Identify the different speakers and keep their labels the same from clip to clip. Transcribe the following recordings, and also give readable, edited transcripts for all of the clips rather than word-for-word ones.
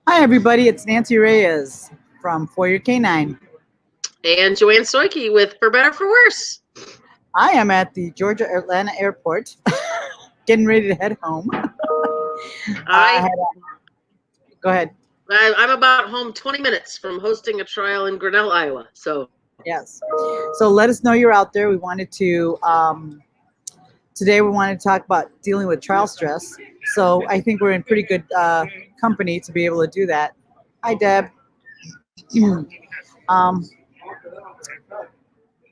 Speaker 1: Hi, everybody. It's Nancy Reyes from For Your Canine.
Speaker 2: And Joanne Soike with For Better For Worse.
Speaker 1: I am at the Georgia Atlanta Airport, getting ready to head home.
Speaker 2: I,
Speaker 1: Go ahead.
Speaker 2: I'm about home 20 minutes from hosting a trial in Grinnell, Iowa. So
Speaker 1: Yes. So let us know you're out there. Today we wanted to talk about dealing with trial stress. So I think we're in pretty good company to be able to do that. Hi, Deb. um,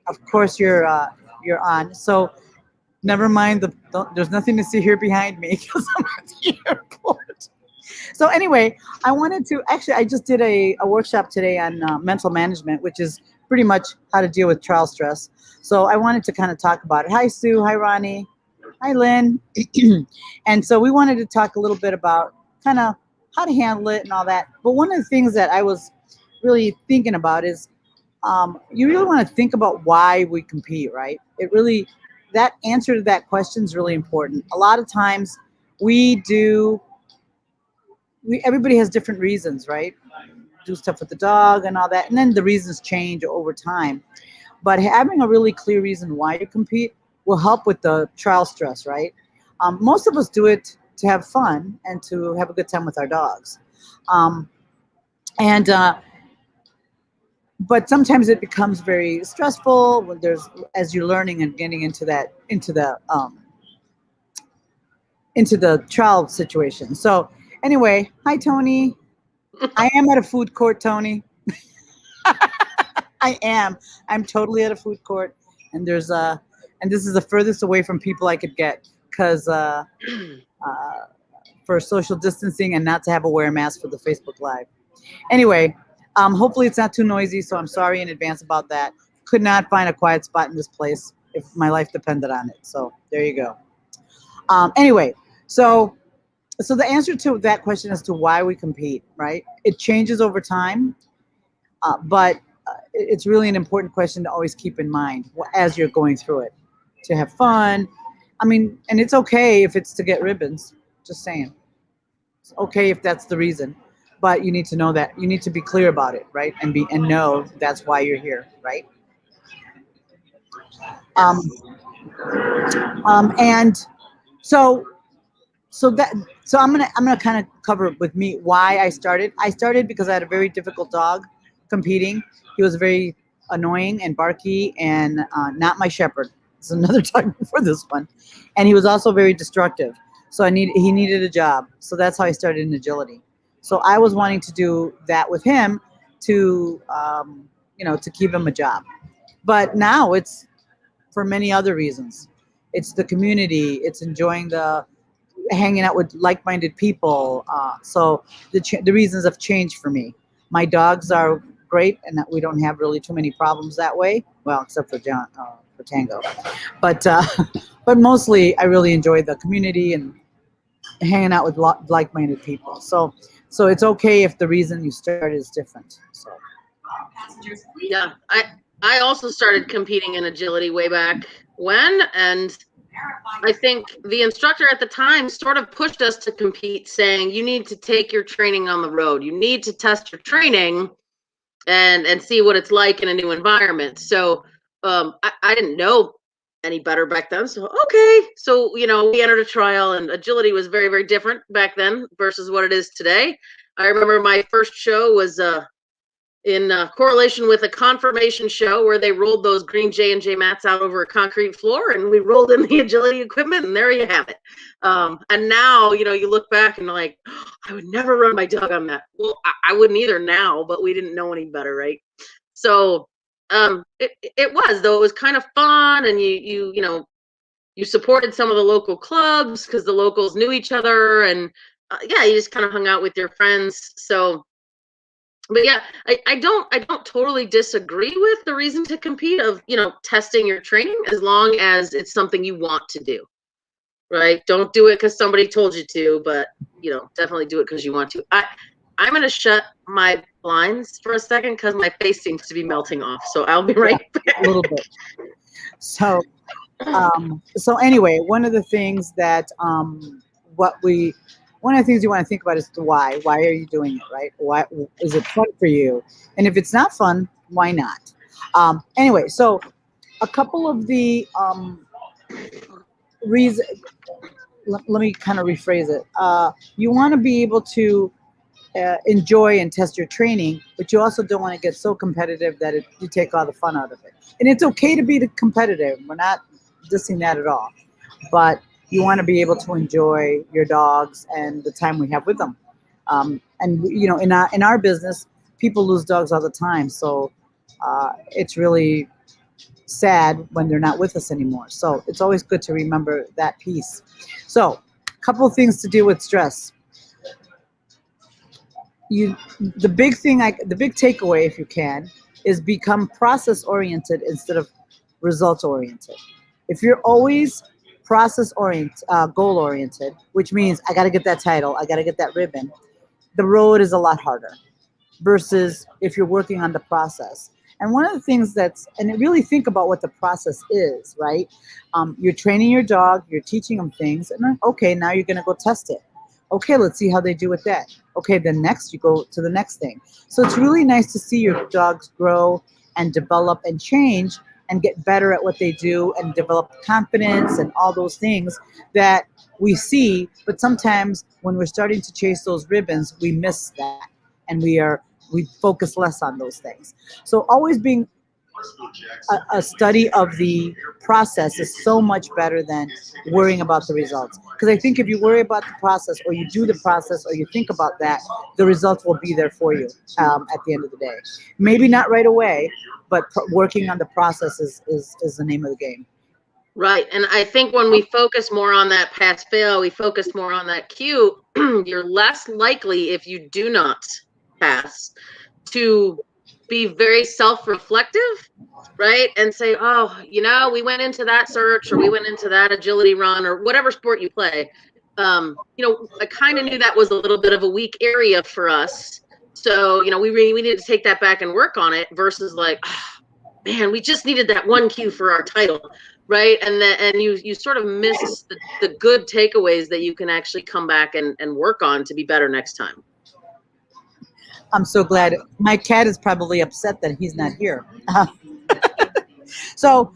Speaker 1: of course you're on. So never mind there's nothing to see here behind me because I'm at the airport. So anyway, I just did a workshop today on mental management, which is pretty much how to deal with trial stress. So I wanted to kind of talk about it. Hi, Sue. Hi, Ronnie. Hi, Lynn. And so we wanted to talk a little bit about kind of how to handle it and all that. But one of the things that I was really thinking about is you really want to think about why we compete, right? That answer to that question is really important. A lot of times we do everybody has different reasons, right? Do stuff with the dog and all that, and then the reasons change over time. But having a really clear reason why you compete will help with the trial stress, right? Most of us do it to have fun and to have a good time with our dogs, um, and but sometimes it becomes very stressful when there's as you're learning and getting into the trial situation. So anyway, hi Tony. I am at a food court, Tony. I am. I'm totally at a food court, and and this is the furthest away from people I could get because for social distancing and not to have to wear a mask for the Facebook Live. Anyway, hopefully it's not too noisy, so I'm sorry in advance about that. Could not find a quiet spot in this place if my life depended on it. So there you go. Anyway, so so the answer to that question as to why we compete, right? It changes over time, but it's really an important question to always keep in mind as you're going through it. To have fun, I mean, and it's okay if it's to get ribbons. Just saying, it's okay if that's the reason, but you need to know that you need to be clear about it, right? And know that's why you're here, right? Um,
Speaker 2: yes.
Speaker 1: and so so that so I'm gonna kind of cover with me why I started. I started because I had a very difficult dog competing. He was very annoying and barky and not my shepherd. It's another dog before this one, and he was also very destructive. So he needed a job. So that's how I started in agility. So I was wanting to do that with him to to keep him a job. But now it's for many other reasons. It's the community. It's enjoying the hanging out with like-minded people. So the reasons have changed for me. My dogs are great, and that we don't have really too many problems that way. Well, except for John, for Tango, but but mostly I really enjoy the community and hanging out with like-minded people. So it's okay if the reason you started is different. So
Speaker 2: Yeah. I also started competing in agility way back when, and I think the instructor at the time sort of pushed us to compete, saying you need to take your training on the road. You need to test your training and see what it's like in a new environment. So I didn't know any better back then. So okay, so we entered a trial, and agility was very, very different back then versus what it is today. I remember my first show was in correlation with a confirmation show where they rolled those green J&J mats out over a concrete floor, and we rolled in the agility equipment, and there you have it. And now, you look back and like, oh, I would never run my dog on that. Well, I wouldn't either now, but we didn't know any better, right? So it was, though, it was kind of fun, and you supported some of the local clubs because the locals knew each other, and yeah, you just kind of hung out with your friends. So but yeah, I don't totally disagree with the reason to compete of, testing your training as long as it's something you want to do, right? Don't do it because somebody told you to, but definitely do it because you want to. I'm gonna shut my blinds for a second because my face seems to be melting off. So I'll be
Speaker 1: yeah,
Speaker 2: right
Speaker 1: a little bit. So so anyway, one of the things that what we one of the things you want to think about is the why. Why are you doing it, right? Why is it fun for you? And if it's not fun, why not? Anyway, so a couple of the reasons. Let me kind of rephrase it. You want to be able to enjoy and test your training, but you also don't want to get so competitive that you take all the fun out of it. And it's okay to be competitive. We're not dissing that at all. But you want to be able to enjoy your dogs and the time we have with them. And in our business, people lose dogs all the time. So it's really sad when they're not with us anymore. So it's always good to remember that piece. So, a couple of things to deal with stress. The big thing, the big takeaway, if you can, is become process oriented instead of results oriented. If you're always process oriented, goal oriented, which means I got to get that title, I got to get that ribbon, the road is a lot harder versus if you're working on the process. And one of the things and really think about what the process is, right? You're training your dog, you're teaching them things, and then, okay, now you're going to go test it. Okay, let's see how they do with that. Okay, then next you go to the next thing. So it's really nice to see your dogs grow and develop and change and get better at what they do and develop confidence and all those things that we see. But sometimes when we're starting to chase those ribbons, we miss that and we focus less on those things. So always being a study of the process is so much better than worrying about the results. Because I think if you worry about the process or you do the process or you think about that, the results will be there for you at the end of the day. Maybe not right away, but working on the process is the name of the game.
Speaker 2: Right. And I think when we focus more on that pass fail, we focus more on that cue, you're less likely, if you do not pass, to be very self-reflective, right? And say, oh, we went into that search or we went into that agility run or whatever sport you play. I kind of knew that was a little bit of a weak area for us. So, we needed to take that back and work on it versus like, oh, man, we just needed that one cue for our title, right? And you sort of miss the good takeaways that you can actually come back and work on to be better next time.
Speaker 1: I'm so glad. My cat is probably upset that he's not here. So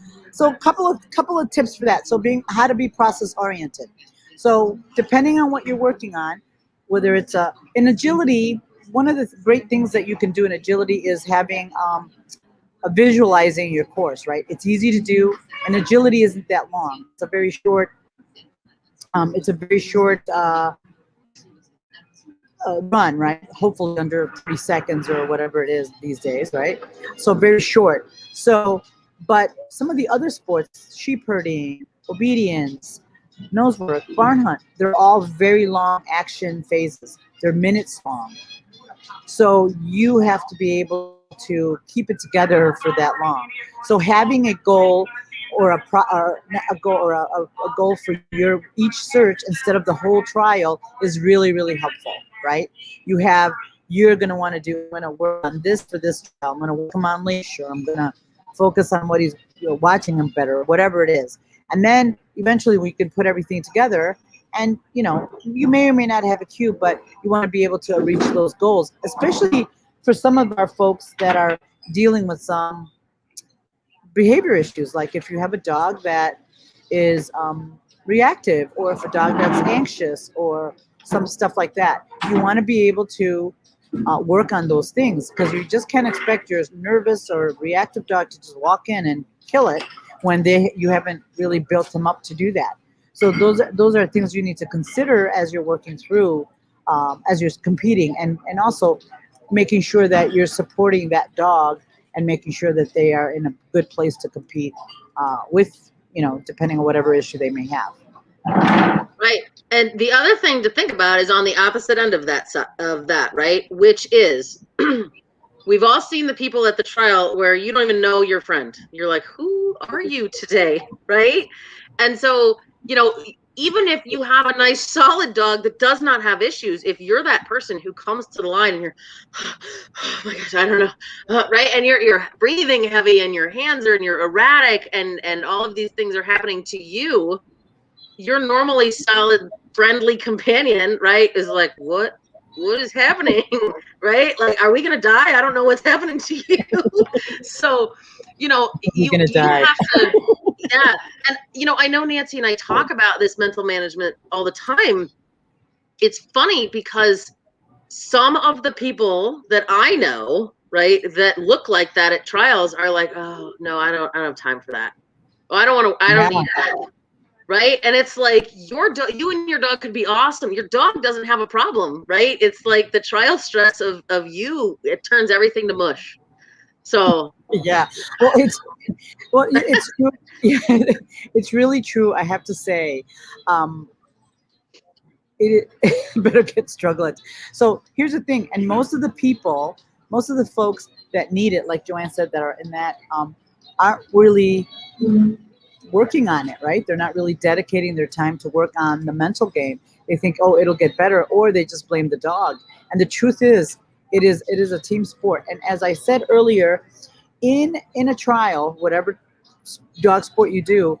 Speaker 1: couple of tips for that. So how to be process oriented. So depending on what you're working on, whether it's in agility, one of the great things that you can do in agility is having visualizing your course. Right, it's easy to do, and agility isn't that long. It's a very short. Run, right? Hopefully under 3 seconds or whatever it is these days, right? So very short. So, but some of the other sports, sheep herding, obedience, nose work, barn hunt, they're all very long action phases. They're minutes long. So you have to be able to keep it together for that long. So having a goal or a goal for your each search instead of the whole trial is really, really helpful, right? You're going to want to I'm going to work on this for this trial. I'm going to work him on leash, or I'm going to focus on what he's watching him better, or whatever it is. And then eventually we can put everything together. And, you may or may not have a cue, but you want to be able to reach those goals, especially for some of our folks that are dealing with some behavior issues. Like if you have a dog that is reactive, or if a dog that's anxious, or some stuff like that, you want to be able to work on those things, because you just can't expect your nervous or reactive dog to just walk in and kill it when you haven't really built them up to do that. So those are things you need to consider as you're working through, as you're competing, and also making sure that you're supporting that dog and making sure that they are in a good place to compete with, depending on whatever issue they may have.
Speaker 2: Right. And the other thing to think about is on the opposite end of that, right? Which is, we've all seen the people at the trial where you don't even know your friend. You're like, who are you today? Right. And so, even if you have a nice solid dog that does not have issues, if you're that person who comes to the line and you're, oh my gosh, I don't know, right? And you're breathing heavy and your hands are, and you're erratic and all of these things are happening to you, your normally solid friendly companion, right, is like, what is happening? Right? Like, are we gonna die? I don't know what's happening to you. So,
Speaker 1: We're gonna
Speaker 2: you
Speaker 1: die.
Speaker 2: have to, yeah. And I know Nancy and I talk about this mental management all the time. It's funny because some of the people that I know, right, that look like that at trials are like, oh no, I don't have time for that. Oh, I don't
Speaker 1: Yeah.
Speaker 2: need that. Right. And it's like you and your dog could be awesome. Your dog doesn't have a problem, right? It's like the trial stress of you, it turns everything to mush. So
Speaker 1: Yeah. Well, it's true. Yeah, it's really true. I have to say, um, it better get struggling. So here's the thing, and most of the folks that need it, like Joanne said, that are in that, aren't really working on it, right? They're not really dedicating their time to work on the mental game. They think, oh, it'll get better, or they just blame the dog. And the truth is, it is a team sport. And as I said earlier, in a trial, whatever dog sport you do,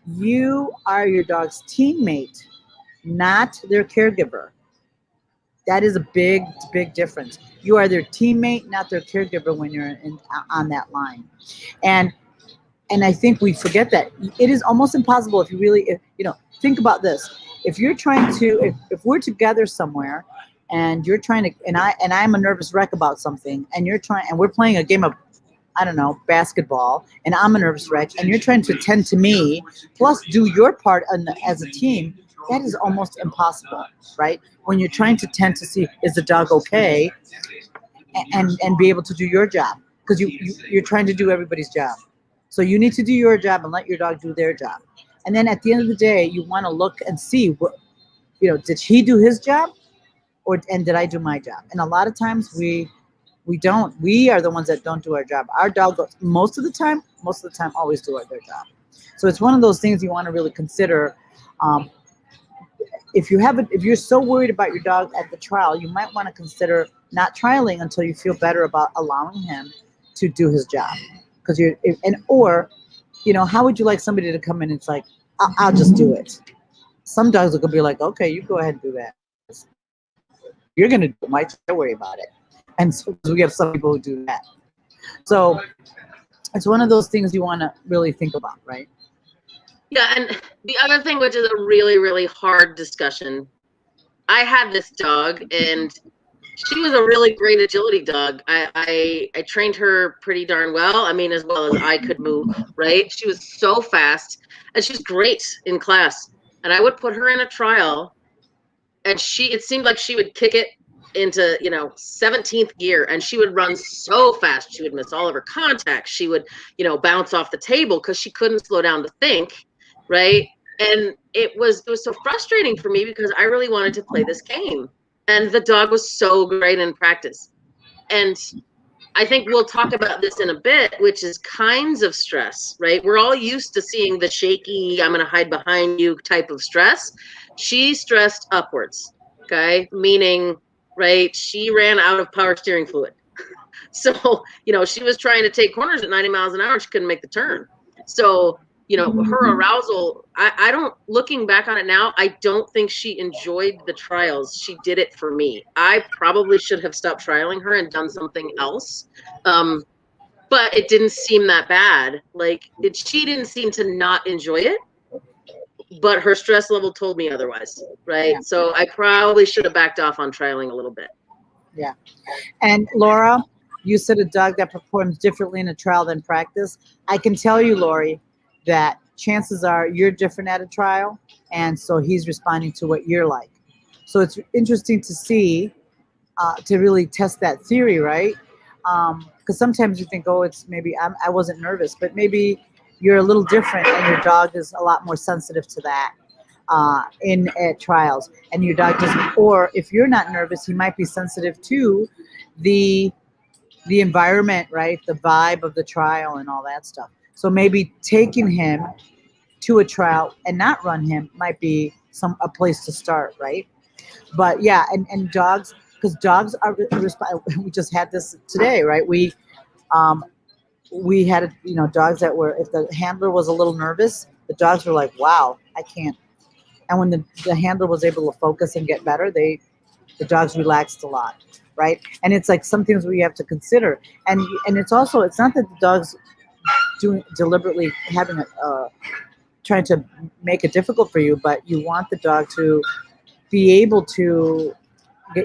Speaker 1: you are your dog's teammate, not their caregiver. That is a big difference. You are their teammate, not their caregiver when you're on that line. And I think we forget that it is almost impossible if you really, think about this. If you're trying to, if we're together somewhere, and you're trying to, and I'm a nervous wreck about something, and you're trying, and we're playing a game of, I don't know, basketball, and I'm a nervous wreck, and you're trying to tend to me, plus do your part as a team, that is almost impossible, right? When you're trying to tend to see, is the dog okay, and be able to do your job, because you're trying to do everybody's job. So you need to do your job and let your dog do their job. And then at the end of the day, you want to look and see what, did he do his job, and did I do my job? And a lot of times we don't. We are the ones that don't do our job. Our dog goes most of the time, always do their job. So it's one of those things you want to really consider. Um, if you're so worried about your dog at the trial, you might want to consider not trialing until you feel better about allowing him to do his job. Because how would you like somebody to come in and it's like, I'll just do it. Some dogs are gonna be like, okay, you go ahead and do that. You're gonna do it, Mike. Don't worry about it. And so we have some people who do that. So it's one of those things you want to really think about, right?
Speaker 2: yeah, and the other thing, which is a really, really hard discussion, I had this dog, and she was a really great agility dog. I trained her pretty darn well. I mean, as well as I could move, right? She was so fast, and she's great in class. And I would put her in a trial, and it seemed like she would kick it into 17th gear, and she would run so fast she would miss all of her contacts. She would bounce off the table because she couldn't slow down to think, right? And it was so frustrating for me because I really wanted to play this game, and the dog was so great in practice. And I think we'll talk about this in a bit, which is kinds of stress, right? We're all used to seeing the shaky, I'm going to hide behind you type of stress. She stressed upwards, okay? Meaning, right, she ran out of power steering fluid. So, she was trying to take corners at 90 miles an hour. She couldn't make the turn. So, her arousal, I don't, looking back on it now, I don't think she enjoyed the trials. She did it for me. I probably should have stopped trialing her and done something else. But it didn't seem that bad. She didn't seem to not enjoy it, but her stress level told me otherwise, right?
Speaker 1: Yeah.
Speaker 2: So I probably should have backed off on trialing a little bit.
Speaker 1: Yeah. And Laura, you said a dog that performs differently in a trial than practice. I can tell you, Lori, that chances are you're different at a trial, and so he's responding to what you're like. So it's interesting to see, to really test that theory, right? Because sometimes you think, oh, it's maybe I wasn't nervous, but maybe you're a little different, and your dog is a lot more sensitive to that. In at trials, and your dog doesn't, or if you're not nervous, he might be sensitive to the environment, right? The vibe of the trial and all that stuff. So maybe taking him to a trial and not run him might be a place to start, right? But yeah, and dogs, because dogs are we just had this today, right? We had dogs that were, if the handler was a little nervous, the dogs were like, wow, I can't. And when the handler was able to focus and get better, the dogs relaxed a lot, right? And it's like some things we have to consider. And it's also, it's not that the dog's doing deliberately having trying to make it difficult for you, but you want the dog to be able to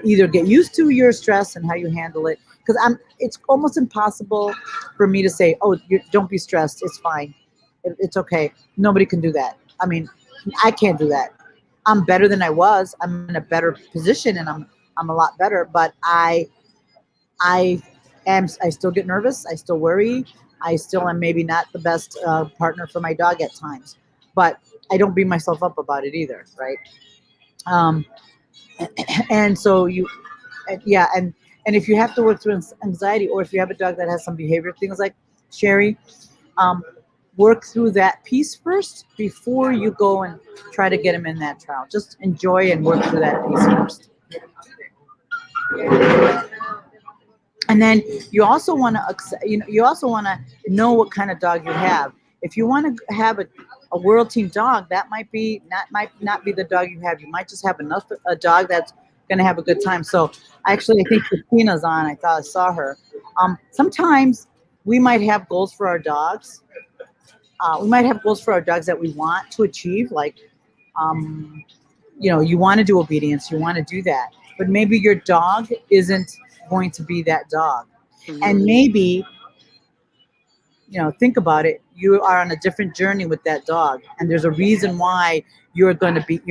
Speaker 1: either get used to your stress and how you handle it. Because it's almost impossible for me to say, "Oh, don't be stressed. It's fine. It's okay." Nobody can do that. I mean, I can't do that. I'm better than I was. I'm in a better position, and I'm a lot better. But I I still get nervous. I still worry. I still am maybe not the best partner for my dog at times. But I don't beat myself up about it either, right? Um, and so yeah, and if you have to work through anxiety, or if you have a dog that has some behavior things like Sherry, um, work through that piece first before you go and try to get him in that trial. Just enjoy and work through that piece first. And then you also want to, you also want to know what kind of dog you have. If you want to have a world team dog, that might not be the dog you have. You might just have a dog that's going to have a good time. So actually, I think Christina's on. I thought I saw her. Sometimes we might have goals for our dogs. We might have goals for our dogs that we want to achieve, like, you want to do obedience, you want to do that, but maybe your dog isn't going to be that dog. And maybe, think about it, you are on a different journey with that dog, and there's a reason why you're going to be,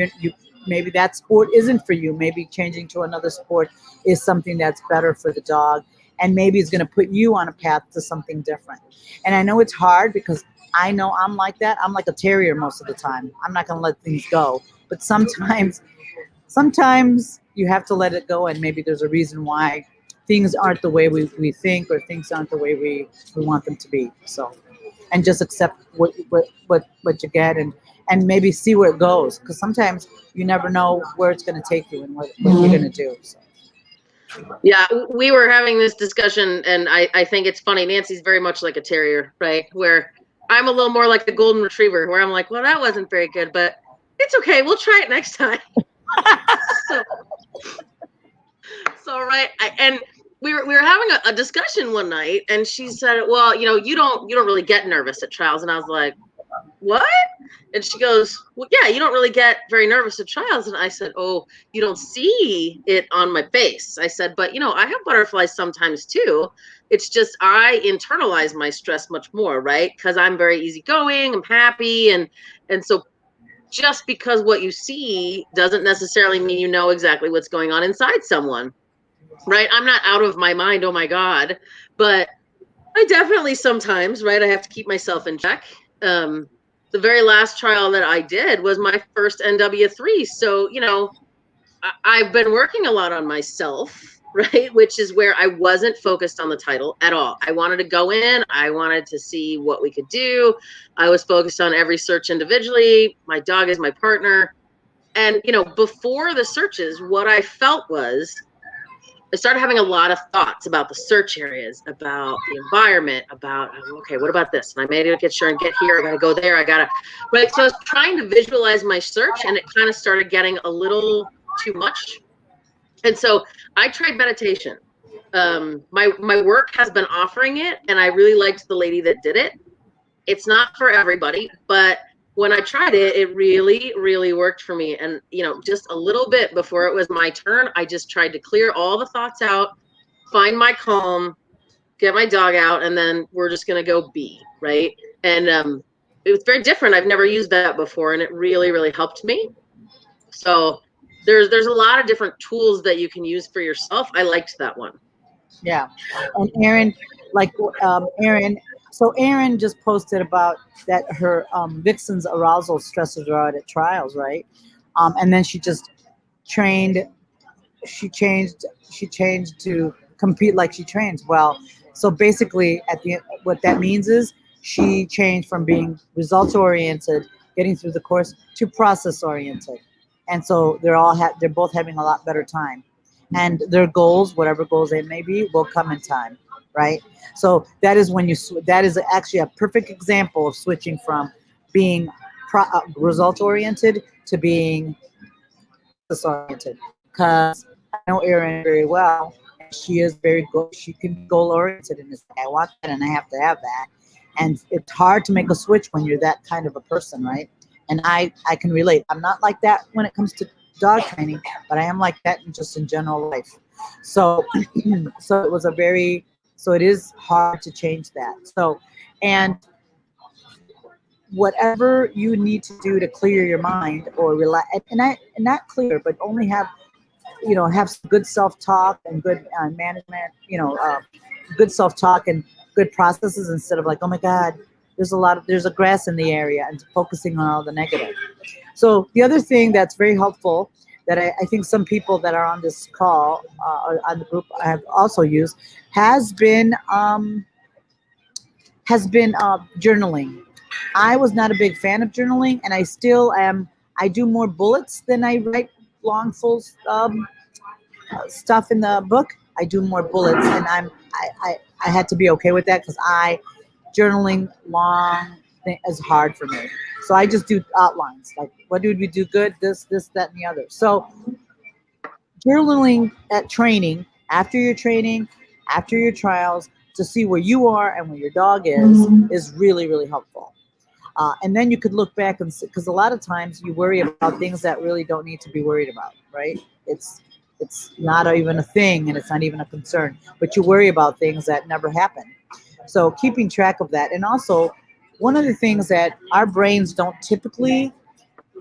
Speaker 1: maybe that sport isn't for you. Maybe changing to another sport is something that's better for the dog, and maybe it's going to put you on a path to something different. And I know it's hard because I know I'm like that. I'm like a terrier most of the time. I'm not going to let things go. But sometimes you have to let it go, and maybe there's a reason why things aren't the way we think, or things aren't the way we want them to be. So, and just accept what you get, and maybe see where it goes, because sometimes you never know where it's going to take you and what you're going to do. So.
Speaker 2: Yeah, we were having this discussion, and I think it's funny. Nancy's very much like a terrier, right? Where I'm a little more like the golden retriever, where I'm like, well, that wasn't very good, but it's okay. We'll try it next time. so right. And we were having a discussion one night, and she said, well, you don't really get nervous at trials. And I was like, what? And she goes, well, yeah, you don't really get very nervous at trials. And I said, oh, you don't see it on my face. I said, but I have butterflies sometimes too. It's just I internalize my stress much more, right? Because I'm very easygoing, I'm happy, and so just because what you see doesn't necessarily mean you know exactly what's going on inside someone, right? I'm not out of my mind, oh my God, but I definitely sometimes, right, I have to keep myself in check. The very last trial that I did was my first NW3. So, I've been working a lot on myself, right? Which is where I wasn't focused on the title at all. I wanted to go in. I wanted to see what we could do. I was focused on every search individually. My dog is my partner. And, before the searches, what I felt was I started having a lot of thoughts about the search areas, about the environment, about, okay, what about this? And I made it get sure and get here. I got to go there. Right. So I was trying to visualize my search, and it kind of started getting a little too much. And so I tried meditation. My work has been offering it, and I really liked the lady that did it. It's not for everybody, but when I tried it, it really, really worked for me. And, just a little bit before it was my turn, I just tried to clear all the thoughts out, find my calm, get my dog out, and then we're just going to go be, right? And it was very different. I've never used that before, and it really, really helped me. So there's a lot of different tools that you can use for yourself. I liked that one.
Speaker 1: Yeah. And Erin, so Erin just posted about that her Vixen's arousal stresses are out at trials, right? And then she just trained. She changed to compete like she trains. Well, so basically, what that means is she changed from being results oriented, getting through the course, to process oriented, and so they're both having a lot better time, and their goals, whatever goals they may be, will come in time. Right. So that is when that is actually a perfect example of switching from being result oriented to being process oriented. Because I know Erin very well, and she is very goal. She can be goal oriented, and it's like I want that, and I have to have that. And it's hard to make a switch when you're that kind of a person, right? And I can relate. I'm not like that when it comes to dog training, but I am like that just in general life. So so it was a very so it is hard to change that. So and whatever you need to do to clear your mind or relax and not clear but only have have some good self-talk and good management, good self-talk and good processes instead of like, oh my God, there's a grass in the area and focusing on all the negative. So the other thing that's very helpful that I think some people that are on this call or on the group have also used has been journaling. I was not a big fan of journaling, and I still am. I do more bullets than I write long, full stuff in the book. I do more bullets, and I had to be okay with that because journaling long is hard for me. So I just do outlines, like what did we do good, this, that, and the other. So journaling at training, after your trials, to see where you are and where your dog is really, really helpful. And then you could look back and see, because a lot of times you worry about things that really don't need to be worried about, right? It's not even a thing and it's not even a concern, but you worry about things that never happen. So keeping track of that. And also, one of the things that our brains don't typically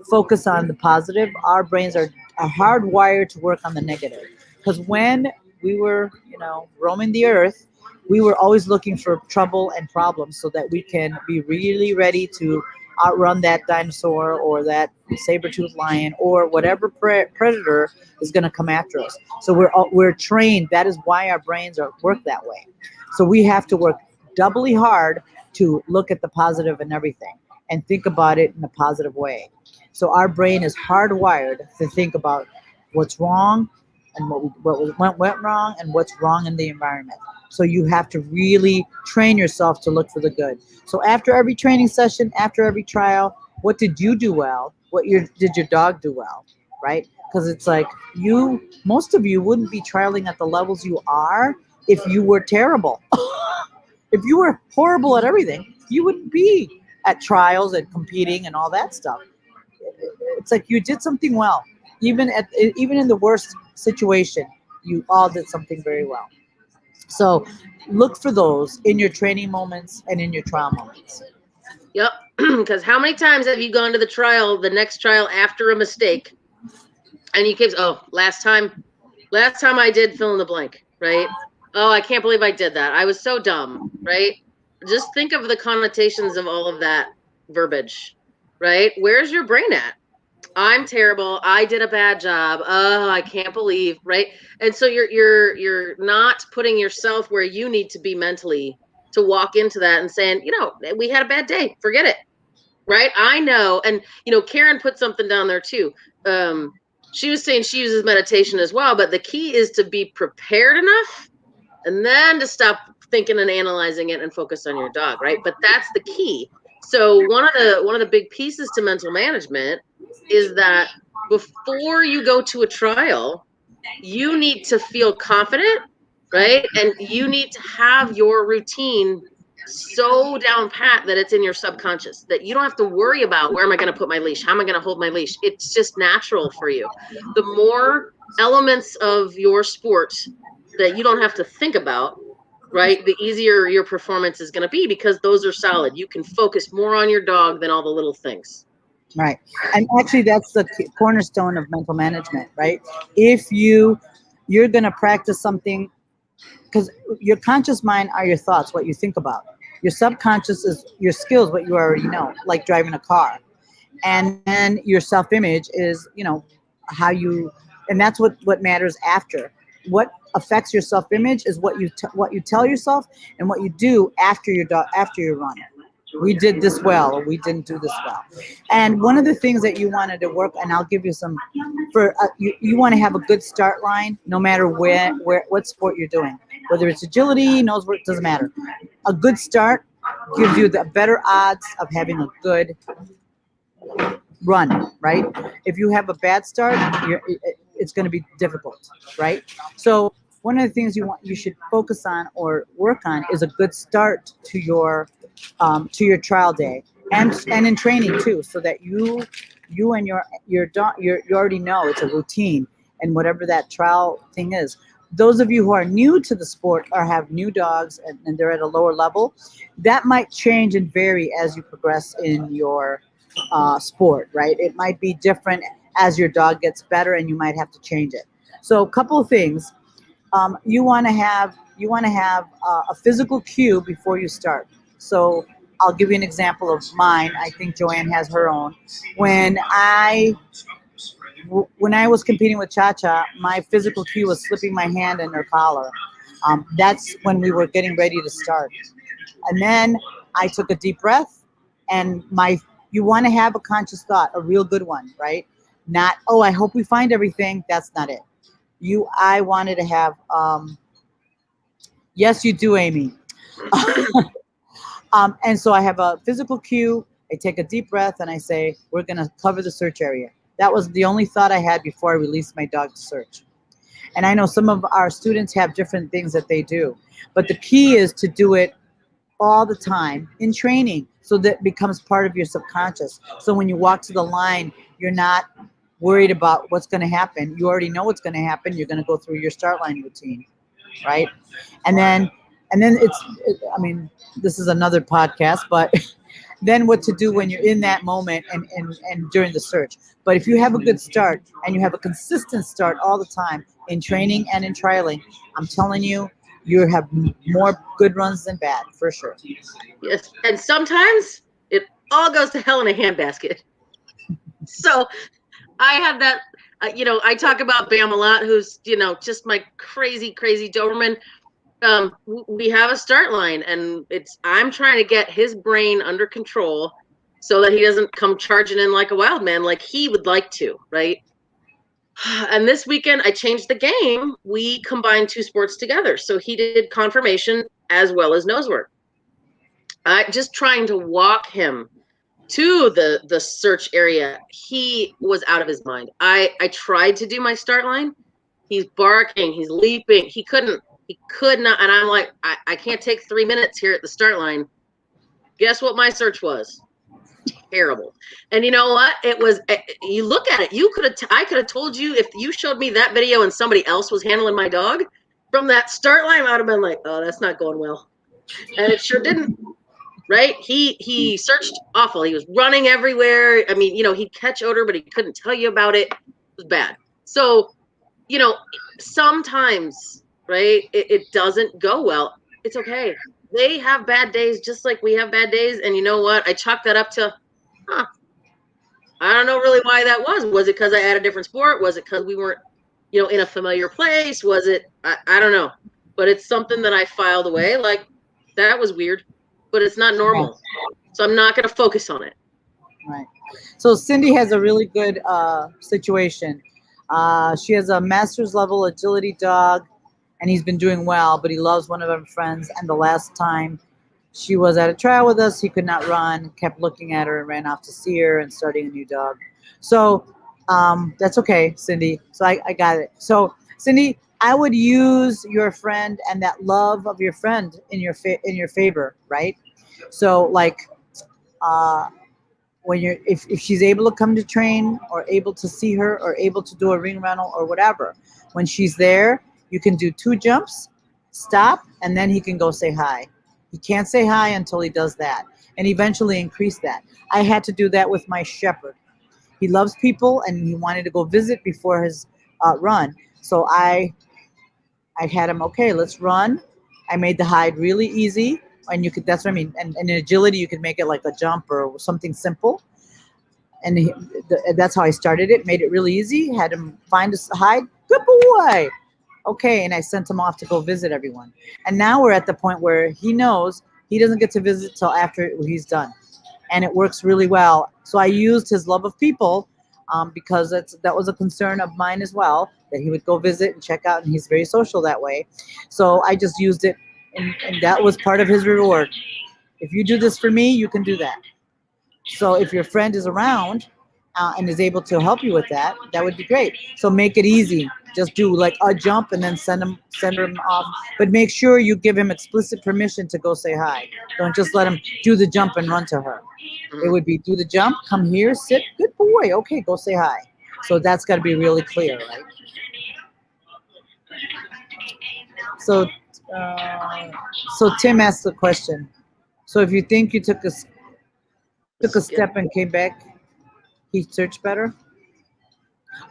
Speaker 1: focus on the positive, our brains are hardwired to work on the negative. Because when we were, roaming the earth, we were always looking for trouble and problems so that we can be really ready to outrun that dinosaur or that saber-toothed lion or whatever predator is going to come after us. So we're trained. That is why our brains work that way. So we have to work doubly hard to look at the positive in everything and think about it in a positive way. So our brain is hardwired to think about what's wrong and what went wrong and what's wrong in the environment. So you have to really train yourself to look for the good. So after every training session, after every trial, what did you do well? Did your dog do well, right? Because it's like most of you wouldn't be trialing at the levels you are if you were terrible. If you were horrible at everything, you wouldn't be at trials and competing and all that stuff. It's like you did something well. Even in the worst situation, you all did something very well. So look for those in your training moments and in your trial moments.
Speaker 2: Yep. Because how many times have you gone to the next trial after a mistake, and you keep, last time I did fill in the blank, right? Oh, I can't believe I did that. I was so dumb, right? Just think of the connotations of all of that verbiage, right? Where's your brain at? I'm terrible. I did a bad job. Oh, I can't believe, right? And so you're not putting yourself where you need to be mentally to walk into that and saying, we had a bad day. Forget it. Right? I know. And Karen put something down there too. She was saying she uses meditation as well, but the key is to be prepared enough and then to stop thinking and analyzing it and focus on your dog, right? But that's the key. So one of the big pieces to mental management is that before you go to a trial, you need to feel confident, right? And you need to have your routine so down pat that it's in your subconscious, that you don't have to worry about where am I going to put my leash? How am I going to hold my leash? It's just natural for you. The more elements of your sport that you don't have to think about, right, the easier your performance is going to be because those are solid. You can focus more on your dog than all the little things.
Speaker 1: Right. And actually, that's the cornerstone of mental management, right? If you're going to practice something, because your conscious mind are your thoughts, what you think about. Your subconscious is your skills, what you already know, like driving a car. And then your self-image is, how you, and that's what matters after. What affects your self-image is what you tell yourself and what you do after your run. We did this well, or we didn't do this well. And one of the things that you wanted to work, and I'll give you some, you want to have a good start line, no matter what sport you're doing, whether it's agility, nose work, doesn't matter. A good start gives you the better odds of having a good run, right? If you have a bad start, it's going to be difficult, right? So one of the things you should focus on or work on is a good start to your trial day, and in training too, so that you and your dog you already know it's a routine, and whatever that trial thing is. Those of you who are new to the sport or have new dogs, and they're at a lower level, that might change and vary as you progress in your sport, right? It might be different as your dog gets better, and you might have to change it. So, a couple of things. You want to have a physical cue before you start. So, I'll give you an example of mine. I think Joanne has her own. When I when I was competing with Cha Cha, my physical cue was slipping my hand in her collar. That's when we were getting ready to start. And then I took a deep breath, and you want to have a conscious thought, a real good one, right? Not, oh, I hope we find everything. That's not it. I wanted to have, yes, you do, Amy. And so I have a physical cue. I take a deep breath and I say, we're going to cover the search area. That was the only thought I had before I released my dog to search. And I know some of our students have different things that they do, but the key is to do it all the time in training, so that it becomes part of your subconscious. So when you walk to the line, you're not worried about what's going to happen. You already know what's going to happen. You're going to go through your start line routine, right? And then I mean, this is another podcast, but then what to do when you're in that moment, and during the search. But if you have a good start and you have a consistent start all the time in training and in trialing, I'm telling you, you have more good runs than bad, for sure.
Speaker 2: Yes, and sometimes it all goes to hell in a handbasket. So I have that. I talk about Bam a lot, who's just my crazy Doberman. We have a start line, and I'm trying to get his brain under control so that he doesn't come charging in like a wild man like he would like to, right? And this weekend I changed the game. We combined two sports together. So he did confirmation as well as nose work. I just trying to walk him to the search area. He was out of his mind. I tried to do my start line. He's barking, he's leaping. He could not. And I'm like, I can't take 3 minutes here at the start line. Guess what my search was? Terrible. And you know what? It was, you look at it, I could have told you, if you showed me that video and somebody else was handling my dog from that start line, I would have been like, oh, that's not going well. And it sure didn't. Right? He searched awful. He was running everywhere. I mean, he'd catch odor, but he couldn't tell you about it. It was bad. So, sometimes, right, it doesn't go well. It's okay. They have bad days just like we have bad days. And you know what? I chalk that up to, I don't know really why that was. Was it because I had a different sport? Was it because we weren't, in a familiar place? Was it, I don't know. But it's something that I filed away. Like, that was weird. But it's not normal. So I'm not going to focus on it.
Speaker 1: Right. So Cindy has a really good situation. She has a master's level agility dog, and he's been doing well, but he loves one of her friends. And the last time she was at a trial with us, he could not run, kept looking at her, and ran off to see her and starting a new dog. So that's okay, Cindy. So I got it. So Cindy, I would use your friend and that love of your friend in your favor, right? So like, when if she's able to come to train, or able to see her, or able to do a ring rental or whatever, when she's there, you can do 2 jumps, stop, and then he can go say hi. He can't say hi until he does that, and eventually increase that. I had to do that with my shepherd. He loves people, and he wanted to go visit before his run. So I had him, okay, let's run. I made the hide really easy. And that's what I mean. And in agility, you could make it like a jump or something simple. And that's how I started it. Made it really easy. Had him find a hide. Good boy. Okay. And I sent him off to go visit everyone. And now we're at the point where he knows he doesn't get to visit till after he's done. And it works really well. So I used his love of people, because that was a concern of mine as well, that he would go visit and check out, and he's very social that way. So I just used it, and that was part of his reward. If you do this for me, you can do that. So if your friend is around and is able to help you with that, that would be great. So make it easy. Just do like a jump and then send him off. But make sure you give him explicit permission to go say hi. Don't just let him do the jump and run to her. It
Speaker 2: Mhm.
Speaker 1: would be do the jump, come here, sit, good boy. Okay, go say hi. So that's got to be really clear, right? So, uh, so Tim asked the question. So if you think you took a
Speaker 2: Skip.
Speaker 1: step and came back, he searched better.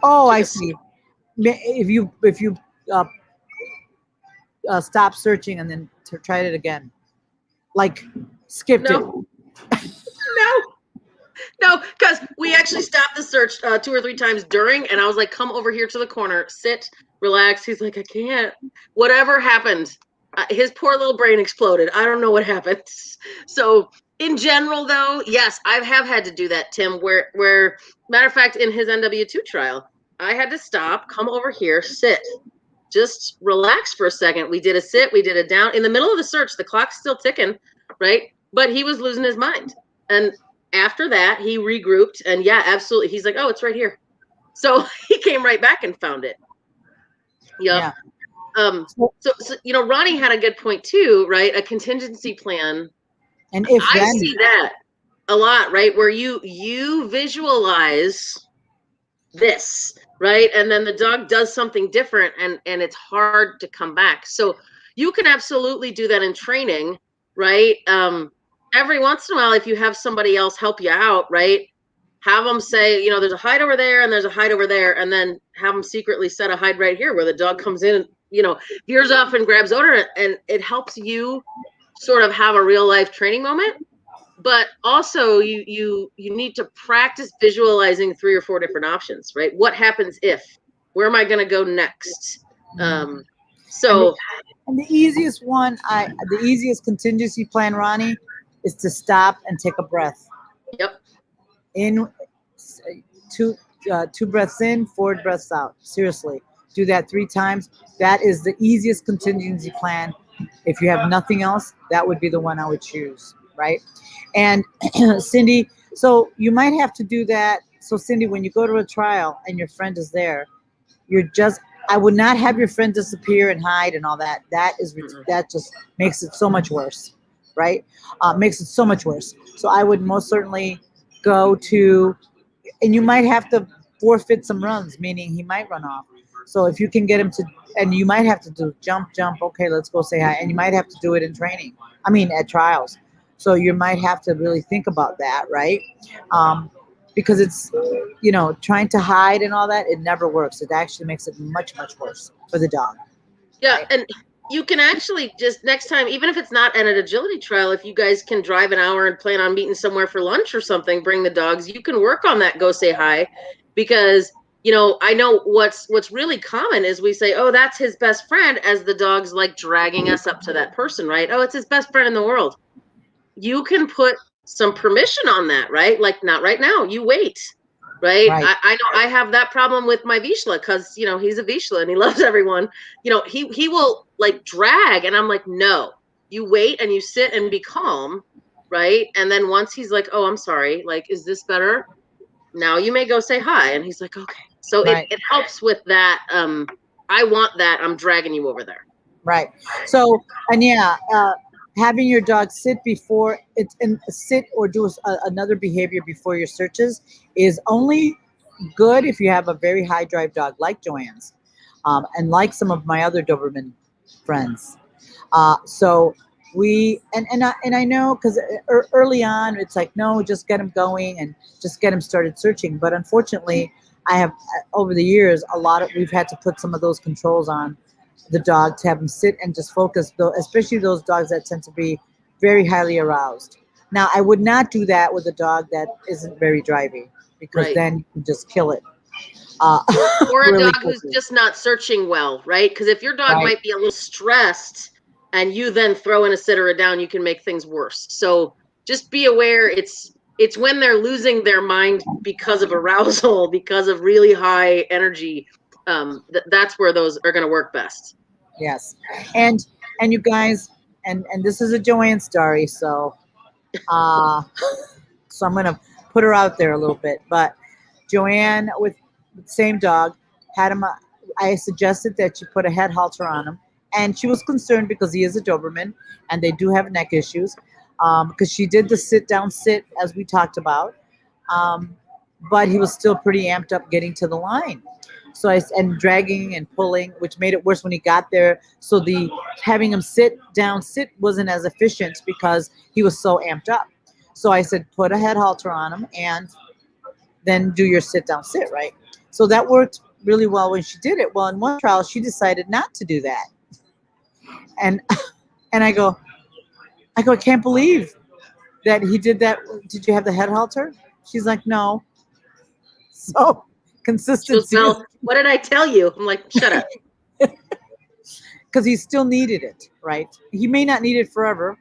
Speaker 1: Oh,
Speaker 2: Took
Speaker 1: I
Speaker 2: a skip.
Speaker 1: see. If you uh, stop searching and then tried it again, like skipped it.
Speaker 2: No, no. No, because we actually stopped the search 2 or 3 times during, and I was like, "Come over here to the corner, sit, relax." He's like, "I can't." Whatever happened, his poor little brain exploded. I don't know what happened. So, in general, though, yes, I have had to do that, Tim. Where, matter of fact, in his NW2 trial, I had to stop, come over here, sit, just relax for a second. We did a sit, we did a down. In the middle of the search, the clock's still ticking, right? But he was losing his mind, and after that, he regrouped, and yeah, absolutely. He's like, "Oh, it's right here." So he came right back and found it. Yep.
Speaker 1: Yeah.
Speaker 2: So Ronnie had a good point too, right? A contingency plan.
Speaker 1: And if
Speaker 2: I
Speaker 1: then,
Speaker 2: see that a lot, right? Where you visualize this, right? And then the dog does something different, and it's hard to come back. So you can absolutely do that in training, right? Every once in a while, if you have somebody else help you out, right? Have them say, there's a hide over there and there's a hide over there, and then have them secretly set a hide right here where the dog comes in and, veers off and grabs odor, and it helps you sort of have a real life training moment. But also you need to practice visualizing 3 or 4 different options, right? What happens if? Where am I going to go next? Um,
Speaker 1: and the,
Speaker 2: so
Speaker 1: and the easiest contingency plan, Ronnie, is to stop and take a breath.
Speaker 2: yep.
Speaker 1: In two two breaths in, 4 breaths out. Seriously, do that 3 times. That is the easiest contingency plan. If you have nothing else, that would be the one I would choose, right? And Cindy, so you might have to do that. So Cindy, when you go to a trial and your friend is there, you're just I would not have your friend disappear and hide and all that. That just makes it so much worse, right? Makes it so much worse. So I would most certainly go to, and you might have to forfeit some runs, meaning he might run off. So if you can get him to, and you might have to do jump, jump. Okay, let's go say hi, and you might have to do it in training. I mean, at trials. So you might have to really think about that, right? Um, because it's, trying to hide and all that, it never works. It actually makes it much, much worse for the dog.
Speaker 2: Yeah,
Speaker 1: Right?
Speaker 2: and you can actually just next time, even if it's not at an agility trial, if you guys can drive an hour and plan on meeting somewhere for lunch or something, bring the dogs, you can work on that go say hi. Because I know what's really common is we say, "Oh, that's his best friend," as the dog's like dragging us up to that person, right? "Oh, it's his best friend in the world." You can put some permission on that, right? Like, not right now, you wait, right?
Speaker 1: Right.
Speaker 2: I know I have that problem with my Vizsla because, he's a Vizsla and he loves everyone. He will like drag, and I'm like, "No, you wait and you sit and be calm, right?" And then once he's like, "Oh, I'm sorry, like, is this better? Now you may go say hi." And he's like, "Okay." So it,
Speaker 1: Right.
Speaker 2: it helps with that. I want that. I'm dragging you over there.
Speaker 1: Right. So, and yeah, having your dog sit before it and sit or do another behavior before your searches is only good if you have a very high drive dog like Joanne's, and like some of my other Doberman friends. So I know because early on it's like, no, just get him going and just get him started searching. But unfortunately, I have over the years we've had to put some of those controls on the dog to have him sit and just focus, though, especially those dogs that tend to be very highly aroused. Now, I would not do that with a dog that isn't very drivey, because
Speaker 2: Right.
Speaker 1: then you can just kill it uh,
Speaker 2: Or a
Speaker 1: really
Speaker 2: dog who's
Speaker 1: quickly.
Speaker 2: just not searching well, right? Because if your dog
Speaker 1: Right.
Speaker 2: might be a little stressed and you then throw in a sit or a down, you can make things worse. So just be aware it's when they're losing their mind because of arousal, because of really high energy. That's where those are going to work best.
Speaker 1: Yes. And you guys, and this is a Joanne story, so uh So I'm going to put her out there a little bit. But Joanne, with the same dog, had him. I suggested that she put a head halter on him, and she was concerned because he is a Doberman, and they do have neck issues. Because she did the sit down sit as we talked about, um, but he was still pretty amped up getting to the line. So and dragging and pulling, which made it worse when he got there. So the having him sit down sit wasn't as efficient because he was so amped up. So I said, put a head halter on him and then do your sit down sit, right? So that worked really well when she did it. Well, in one trial, she decided not to do that. And and I can't believe that he did that. Did you have the head halter? She's like, no. So
Speaker 2: She goes,
Speaker 1: consistency is
Speaker 2: well, what did I tell you? I'm like, shut up.
Speaker 1: because he still needed it, right? He may not need it forever,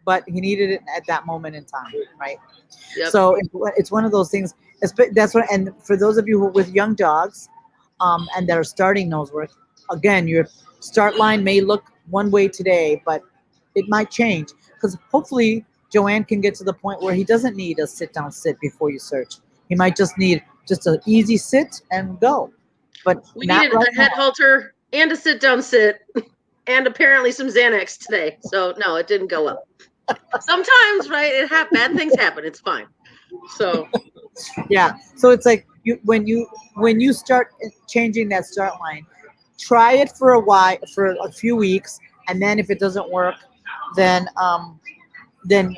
Speaker 1: but he needed it at that moment in time, right?
Speaker 2: Yep.
Speaker 1: So it's one of those things. That's what, and for those of you who with young dogs, and that are starting nose work, again, your start line may look one way today, but it might change because hopefully Joanne can get to the point where he doesn't need a sit down sit before you search. He might just need just an easy sit and go, but
Speaker 2: We
Speaker 1: not
Speaker 2: needed
Speaker 1: right
Speaker 2: a
Speaker 1: now.
Speaker 2: head halter and a sit down sit and apparently some Xanax today. So no, it didn't go well. Sometimes, right? Bad things happen. It's fine. So
Speaker 1: Yeah. So it's like when you start changing that start line, try it for a while for a few weeks, and then if it doesn't work, then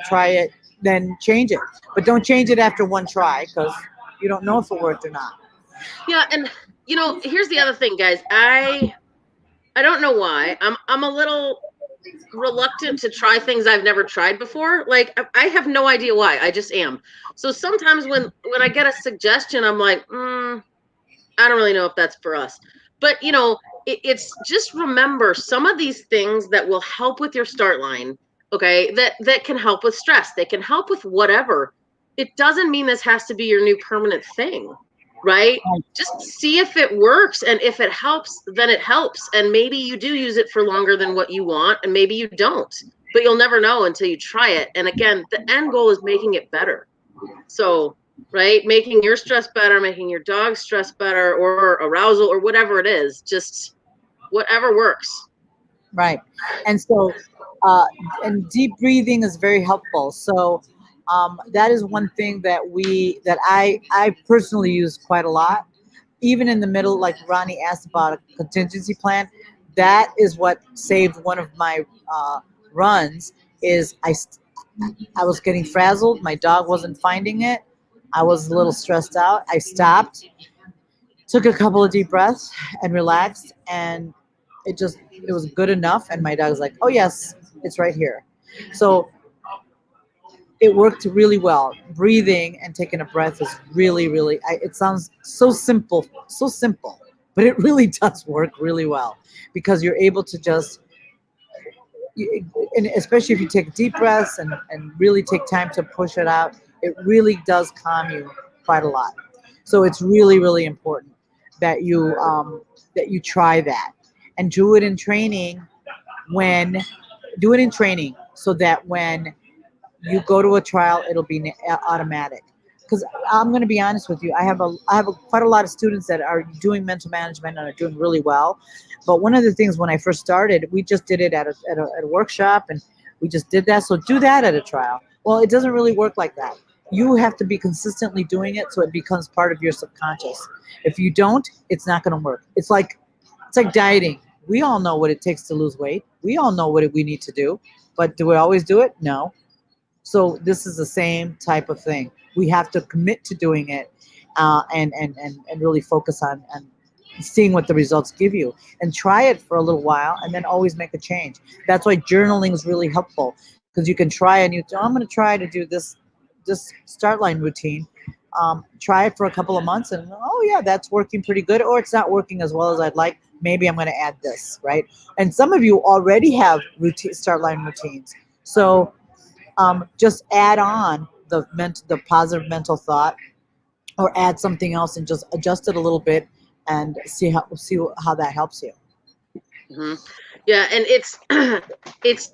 Speaker 1: try it, then change it. But don't change it after one try because you don't know if it worked or not.
Speaker 2: yeah, and here's the other thing, guys. I don't know why. I'm a little reluctant to try things I've never tried before. Like I have no idea why. I just am. So sometimes when I get a suggestion, I'm like, I don't really know if that's for us. But it's just remember some of these things that will help with your start line. Okay, that can help with stress. They can help with whatever. It doesn't mean this has to be your new permanent thing, right? Just see if it works, and if it helps, then it helps. And maybe you do use it for longer than what you want, and maybe you don't. But you'll never know until you try it. And again, the end goal is making it better. So, right, making your stress better, making your dog's stress better, or arousal, or whatever it is, just whatever works.
Speaker 1: Right. And so, uh, and deep breathing is very helpful. So, that is one thing that I personally use quite a lot. Even in the middle, like Ronnie asked about a contingency plan, that is what saved one of my runs. Is I was getting frazzled. My dog wasn't finding it. I was a little stressed out. I stopped, took a couple of deep breaths, and relaxed, and it was good enough. And my dog was like, "Oh yes, it's right here." So it worked really well. Breathing and taking a breath is really, really. It sounds so simple, but it really does work really well because you're able to just, and especially if you take deep breaths and really take time to push it out, it really does calm you quite a lot. So it's really, really important that you try that and do it in training when do it in training so that when you go to a trial, it'll be automatic. Because I'm going to be honest with you, quite a lot of students that are doing mental management and are doing really well. But one of the things when I first started, we just did it at a workshop, and we just did that. So do that at a trial. Well, it doesn't really work like that. You have to be consistently doing it so it becomes part of your subconscious. If you don't, it's not going to work. It's like dieting. We all know what it takes to lose weight. We all know what we need to do, but do we always do it? No. So this is the same type of thing. We have to commit to doing it, and really focus on seeing what the results give you, and try it for a little while, and then always make a change. That's why journaling is really helpful because you can try and I'm going to try to do this start line routine. Try it for a couple of months, and oh yeah, that's working pretty good, or it's not working as well as I'd like. Maybe I'm going to add this, right? And some of you already have start line routines, so just add on the positive mental thought, or add something else and just adjust it a little bit and see how that helps you.
Speaker 2: Mm-hmm. Yeah, and it's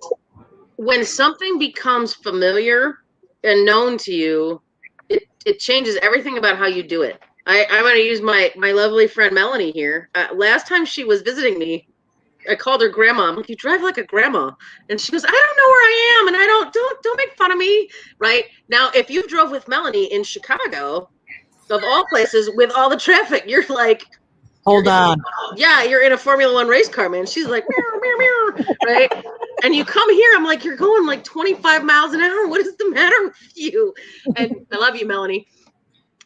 Speaker 2: when something becomes familiar and known to you, it changes everything about how you do it. I'm going to use my lovely friend Melanie here. Last time she was visiting me, I called her grandma. I'm like, you drive like a grandma. And she goes, I don't know where I am. And I don't make fun of me. Right now, if you drove with Melanie in Chicago, of all places, with all the traffic, you're like,
Speaker 1: Hold on.
Speaker 2: yeah, you're in a Formula One race car, man. She's like, meow, meow, meow, right? And you come here, I'm like, you're going like 25 miles an hour. What is the matter with you? And I love you, Melanie.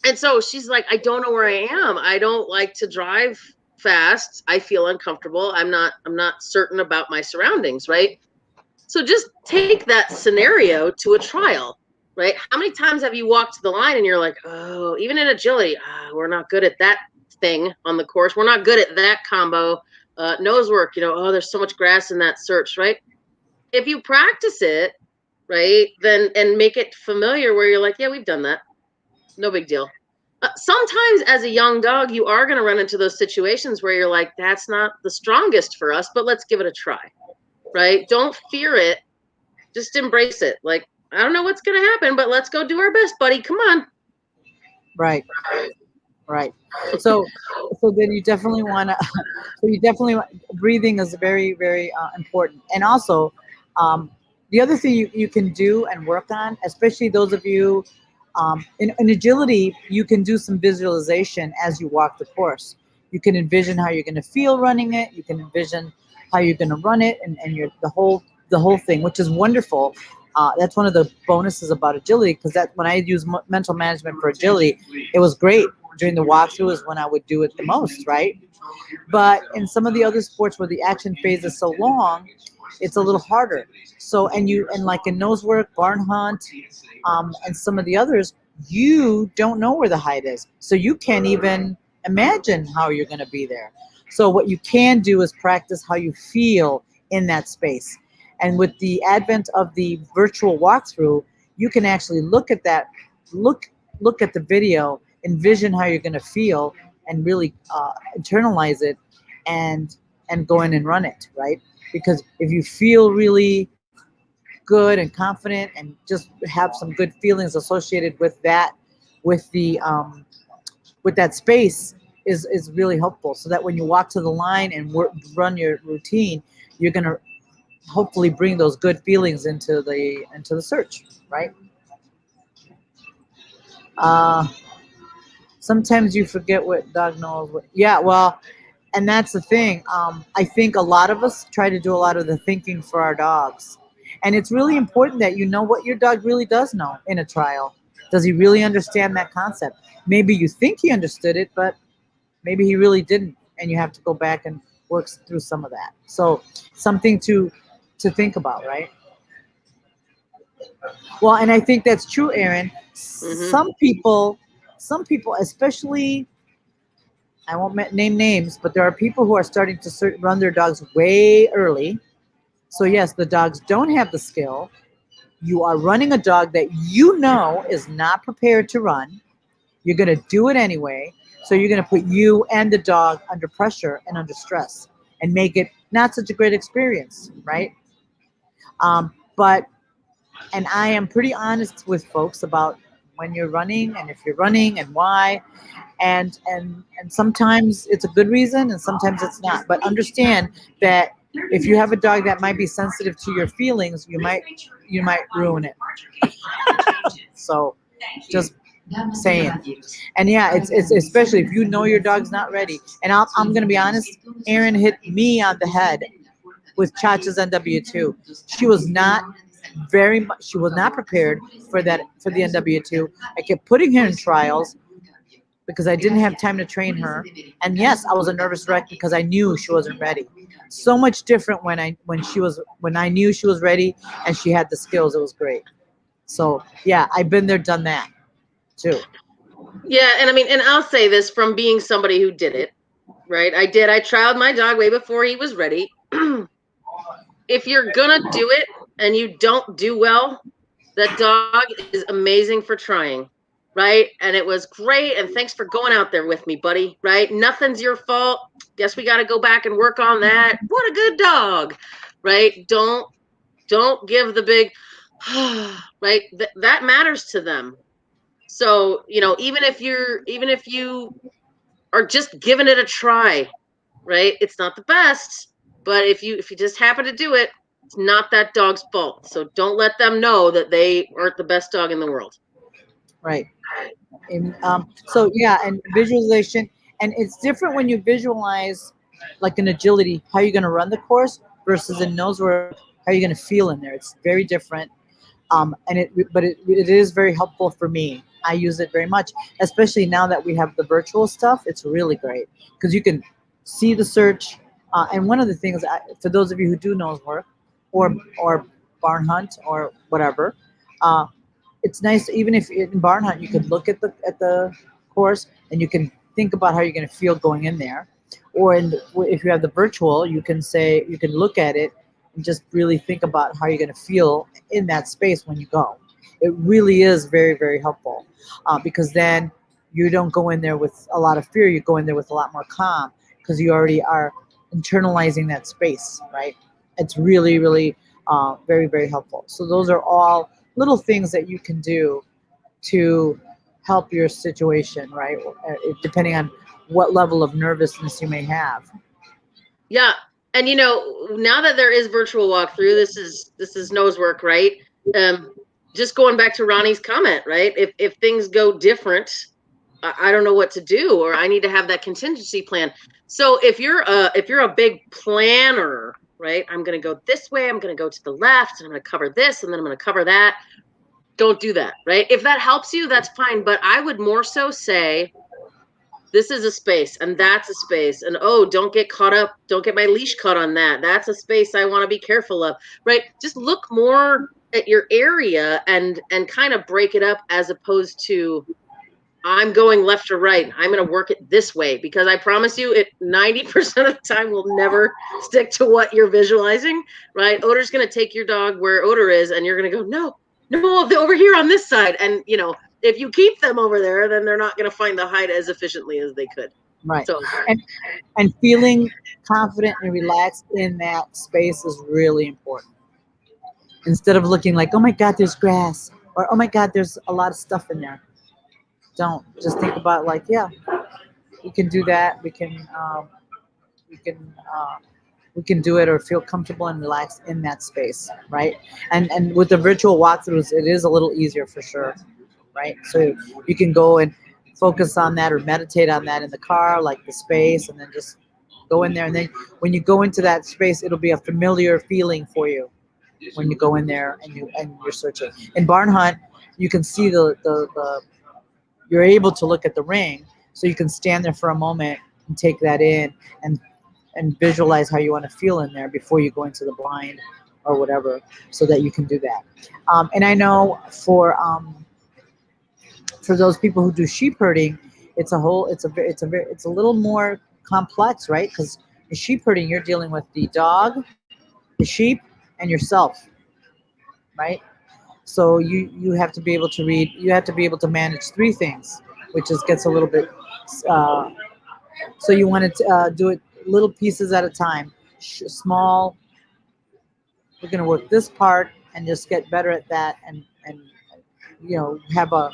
Speaker 2: And so she's like, I don't know where I am. I don't like to drive fast. I feel uncomfortable. I'm not certain about my surroundings, right? So just take that scenario to a trial, right? How many times have you walked to the line and you're like, oh, even in agility, we're not good at that thing on the course. We're not good at that combo. Nose work, oh, there's so much grass in that search, right? If you practice it, right, then and make it familiar where you're like, yeah, we've done that. No big deal. Sometimes as a young dog, you are going to run into those situations where you're like, that's not the strongest for us, but let's give it a try, right? Don't fear it. Just embrace it. Like, I don't know what's going to happen, but let's go do our best, buddy. Come on.
Speaker 1: Right. So then you definitely want to. So you definitely breathing is very very important, and also the other thing you can do and work on, especially those of you in agility, you can do some visualization as you walk the course. You can envision how you're going to feel running it. You can envision how you're going to run it, and the whole thing, which is wonderful. That's one of the bonuses about agility, because that when I use mental management for agility, it was great. During the walkthrough is when I would do it the most, right? But in some of the other sports where the action phase is so long, it's a little harder. So and like in nose work, barn hunt, and some of the others, you don't know where the height is, so you can't even imagine how you're going to be there. So what you can do is practice how you feel in that space. And with the advent of the virtual walkthrough, you can actually look at that, look at the video, envision how you're going to feel, and really internalize it, and go in and run it, right? Because if you feel really good and confident, and just have some good feelings associated with that, with the with that space, is really helpful. So that when you walk to the line and run your routine, you're going to hopefully bring those good feelings into the search, right? Uh, Sometimes you forget what dog knows. Yeah, well, and that's the thing. I think a lot of us try to do a lot of the thinking for our dogs, and it's really important that you know what your dog really does know in a trial. Does he really understand that concept? Maybe you think he understood it, but maybe he really didn't, and you have to go back and work through some of that. So something to think about, right? Well, and I think that's true, Aaron. Some people, especially, I won't name names, but there are people who are starting to run their dogs way early. So yes, the dogs don't have the skill. You are running a dog that you know is not prepared to run. You're going to do it anyway. So you're going to put you and the dog under pressure and under stress, and make it not such a great experience, right? But and I am pretty honest with folks about when you're running, and if you're running, and why, and sometimes it's a good reason and sometimes it's not. But understand that if you have a dog that might be sensitive to your feelings, you might ruin it. So just saying. And yeah, it's especially if you know your dog's not ready. And I'm gonna be honest, Erin hit me on the head with Chacha's NW2. She was not she was not prepared for the NW2. I kept putting her in trials because I didn't have time to train her. And yes, I was a nervous wreck because I knew she wasn't ready. So much different when I knew she was ready and she had the skills. It was great. So yeah, I've been there, done that too.
Speaker 2: Yeah, and I mean, and I'll say this from being somebody who did it, right? I trialed my dog way before he was ready. If you're gonna do it and you don't do well, that dog is amazing for trying, right? And it was great, and thanks for going out there with me, buddy, right? Nothing's your fault. Guess we got to go back and work on that. What a good dog, right? Don't give the big right. That matters to them. So, even if you are just giving it a try, right? It's not the best, but if you just happen to do it, it's not that dog's fault. So don't let them know that they aren't the best dog in the world.
Speaker 1: Right. And, so yeah, and visualization, and it's different when you visualize like an agility, how you're going to run the course versus in nose work, how you're going to feel in there. It's very different. But it is very helpful for me. I use it very much, especially now that we have the virtual stuff. It's really great because you can see the search. And one of the things, for those of you who do nose work, or barn hunt or whatever, uh, it's nice. Even if in barn hunt, you can look at the course and you can think about how you're going to feel going in there. Or if you have the virtual, you can look at it and just really think about how you're going to feel in that space when you go. It really is very, very helpful, because then you don't go in there with a lot of fear. You go in there with a lot more calm because you already are internalizing that space, right? It's really, really very, very helpful. So those are all little things that you can do to help your situation, right? Depending on what level of nervousness you may have.
Speaker 2: Yeah. And now that there is virtual walkthrough, this is nose work, right? Um, just going back to Ronnie's comment, right? If things go different, I don't know what to do, or I need to have that contingency plan. So if you're a big planner, right? I'm going to go this way. I'm going to go to the left, and I'm going to cover this, and then I'm going to cover that. Don't do that, right? If that helps you, that's fine. But I would more so say, this is a space and that's a space, and oh, don't get caught up, don't get my leash caught on that, that's a space I want to be careful of, right? Just look more at your area and kind of break it up, as opposed to, I'm going left or right, I'm going to work it this way, because I promise you, it 90% of the time will never stick to what you're visualizing, right? Odor's going to take your dog where Odor is, and you're going to go, no, they're over here on this side. And if you keep them over there, then they're not going to find the hide as efficiently as they could.
Speaker 1: Right.
Speaker 2: So,
Speaker 1: And feeling confident and relaxed in that space is really important. Instead of looking like, oh my God, there's grass, or oh my God, there's a lot of stuff in there. Don't just think about like, yeah, we can do that. We can uh, we can do it or feel comfortable and relaxed in that space, right? And with the virtual walkthroughs, it is a little easier for sure, right? So you can go and focus on that or meditate on that in the car, like the space, and then just go in there. And then when you go into that space, it'll be a familiar feeling for you when you go in there and you're searching. In barn hunt, you can see the you're able to look at the ring, so you can stand there for a moment and take that in and visualize how you want to feel in there before you go into the blind or whatever, so that you can do that. And I know for those people who do sheep herding, it's a little more complex, right? Because in sheep herding, you're dealing with the dog, the sheep, and yourself, right? So you have to be able to read. You have to be able to manage three things, which is gets a little bit. Uh, so you want to do it little pieces at a time, small. We're going to work this part and just get better at that, and have a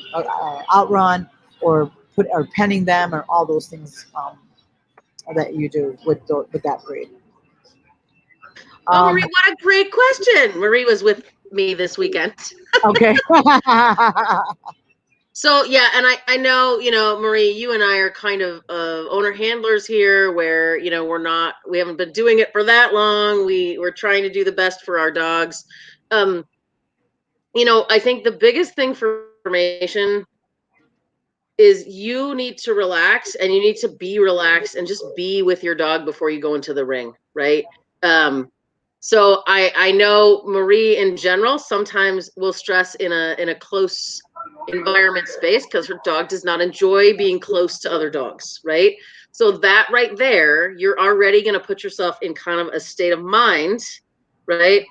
Speaker 1: outrun, or penning them, or all those things that you do with that breed.
Speaker 2: oh,
Speaker 1: Um,
Speaker 2: Marie, what a great question. Marie was with me this weekend.
Speaker 1: okay.
Speaker 2: So yeah, and I know, Marie, you and I are kind of owner handlers here, where we haven't been doing it for that long. We're trying to do the best for our dogs. Um, I think the biggest thing for information is, you need to relax, and you need to be relaxed and just be with your dog before you go into the ring, right? So I know Marie in general sometimes will stress in a close environment space, because her dog does not enjoy being close to other dogs, right? So that right there, you're already going to put yourself in kind of a state of mind, right?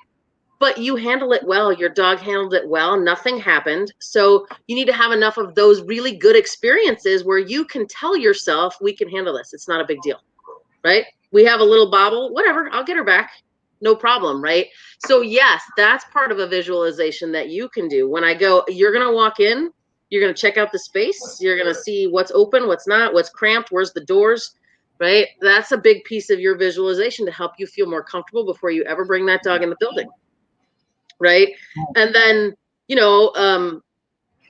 Speaker 2: But you handle it well. Your dog handled it well. Nothing happened. So you need to have enough of those really good experiences where you can tell yourself, we can handle this. It's not a big deal, right? We have a little bobble, whatever, I'll get her back. No problem, right? So yes, that's part of a visualization that you can do. When I go, you're going to walk in, You're going to check out the space. You're going to see what's open, what's not, what's cramped, where's the doors, right? That's a big piece of your visualization to help you feel more comfortable before you ever bring that dog in the building, right? And then,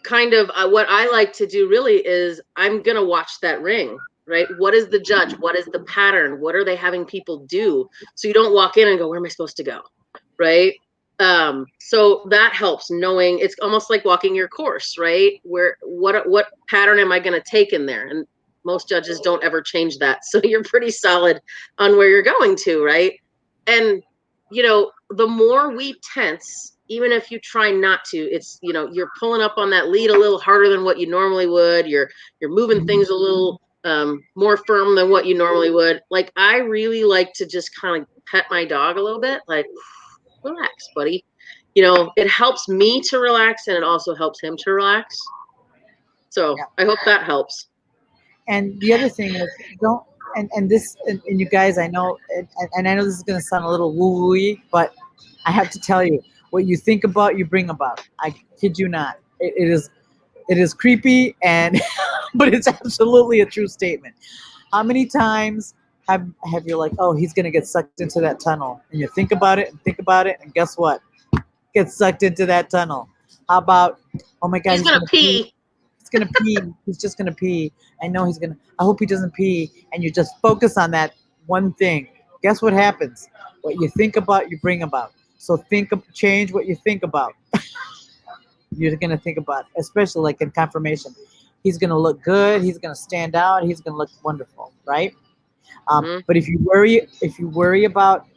Speaker 2: kind of what I like to do really is I'm going to watch that ring, right? What is the judge? What is the pattern? What are they having people do? So you don't walk in and go, where am I supposed to go? Right? So that helps, knowing it's almost like walking your course, right? What pattern am I going to take in there? And most judges don't ever change that. So you're pretty solid on where you're going to, right? And, the more we tense, even if you try not to, it's, you're pulling up on that lead a little harder than what you normally would. You're moving things a little more firm than what you normally would. Like, I really like to just kind of pet my dog a little bit, like, relax, buddy. It helps me to relax, and it also helps him to relax. So
Speaker 1: Yeah.
Speaker 2: I hope that helps.
Speaker 1: And the other thing is, don't and this and you guys, I know, and I know this is going to sound a little woo-woo-y, but I have to tell you, what you think about, you bring about. I kid you not. It is creepy, and but it's absolutely a true statement. How many times have you like, oh, he's gonna get sucked into that tunnel, and you think about it and think about it, and guess what? Get sucked into that tunnel. How about, oh my God,
Speaker 2: He's gonna pee.
Speaker 1: He's gonna pee. He's just gonna pee. I know he's gonna. I hope he doesn't pee. And you just focus on that one thing. Guess what happens? What you think about, you bring about. So change what you think about. You're gonna think about, especially like in confirmation. He's gonna look good. He's gonna stand out. He's gonna look wonderful, right? But if you worry about